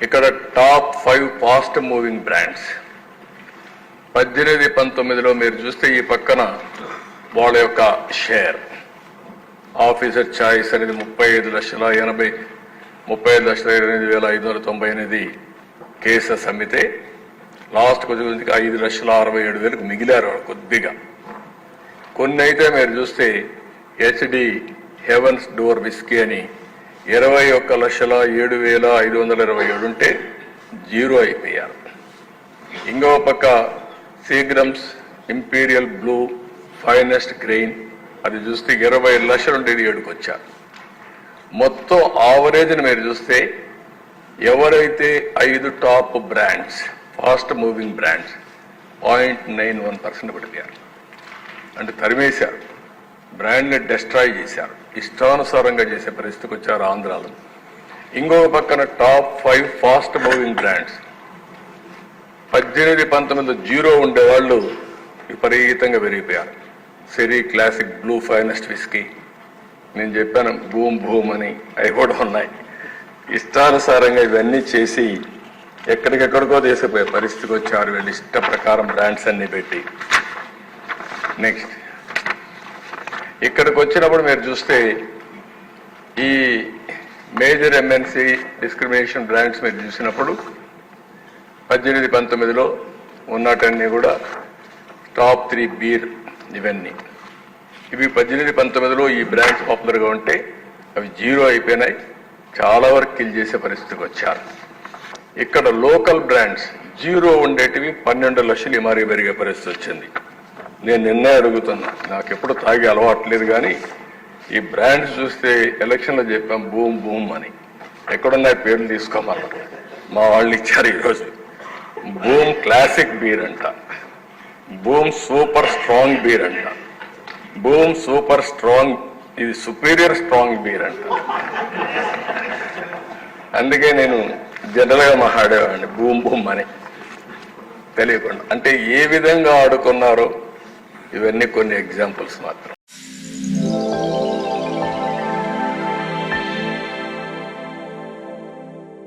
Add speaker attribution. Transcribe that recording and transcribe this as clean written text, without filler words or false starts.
Speaker 1: ఇక్కడ top 5 fast moving brands 18-19లో మీరు చూస్తే ఈ పక్కన వాళ్ళ యొక్క షేర్ ఆఫీసర్ చాయిస్ అనేది 35,80,35,28,598 కేసెస్ అమ్మితే లాస్ట్ కొద్దిగా 5,67,000 మిగిలారు వాళ్ళు కొద్దిగా. కొన్ని అయితే మీరు చూస్తే హెచ్డి హెవెన్స్ డోర్ విస్కీ అని 21,07,527 ఉంటే జీరో అయిపోయారు. ఇంకో పక్క Seagram's imperial blue finest grain అది చూస్తే 20 లక్షలు ఉండేది 7కి వచ్చారు. మొత్తం ఆవరేజ్ని మీరు చూస్తే ఎవరైతే 5 top brands fast moving brands 0.91% పడిపోయారు. అంటే తరిమేశారు, బ్రాండ్ని డిస్ట్రాయ్ చేశారు, ఇష్టానుసారంగా చేసే పరిస్థితికి వచ్చారు ఆంధ్రాలో. ఇంకో పక్కన top 5 fast moving brands 18-19 zero ఉండేవాళ్ళు విపరీతంగా పెరిగిపోయారు. సెరీ క్లాసిక్ బ్లూ ఫైనెస్ట్ విస్కీ నేను చెప్పాను, భూమ్ భూమ్ అని అవి కూడా ఉన్నాయి. ఇష్టానుసారంగా ఇవన్నీ చేసి ఎక్కడికెక్కడికో తీసిపోయే పరిస్థితికి వచ్చారు వీళ్ళు ఇష్ట ప్రకారం బ్రాండ్స్ అన్ని పెట్టి. నెక్స్ట్ ఇక్కడికి వచ్చినప్పుడు మీరు చూస్తే ఈ మేజర్ ఎంఎన్సి డిస్క్రిమినేషన్ బ్రాండ్స్ మీరు చూసినప్పుడు 18-19లో ఉన్నటన్నీ కూడా టాప్ 3 బీర్ ఇవన్నీ. ఇవి 18-19లో ఈ బ్రాండ్స్ పాపులర్గా ఉంటే అవి జీరో అయిపోయినాయి, చాలా వరకు కిల్ చేసే పరిస్థితికి వచ్చారు. ఇక్కడ లోకల్ బ్రాండ్స్ జీరో ఉండేటివి 12 లక్షలు మరీ పెరిగే పరిస్థితి వచ్చింది. నేను నిన్నే అడుగుతున్నా, నాకు ఎప్పుడు తాగే అలవాటు లేదు కానీ ఈ బ్రాండ్స్ చూస్తే ఎలక్షన్లో చెప్పాం బూమ్ బూమ్ అని, ఎక్కడున్నాయి పేర్లు తీసుకోమన్నారు, మా వాళ్ళు ఇచ్చారు ఈరోజు. బూమ్ క్లాసిక్ బీర్ అంట, బూమ్ సూపర్ స్ట్రాంగ్ బీర్ అంట, బూమ్ సూపర్ స్ట్రాంగ్ ఇది సుపీరియర్ స్ట్రాంగ్ బీర్ అంట. అందుకే నేను జనరల్గా మాట్లాడేవాడిని బూమ్ బూమ్ అని తెలియకుండా. అంటే ఏ విధంగా ఆడుకున్నారో ఇవన్నీ కొన్ని ఎగ్జాంపుల్స్ మాత్రం.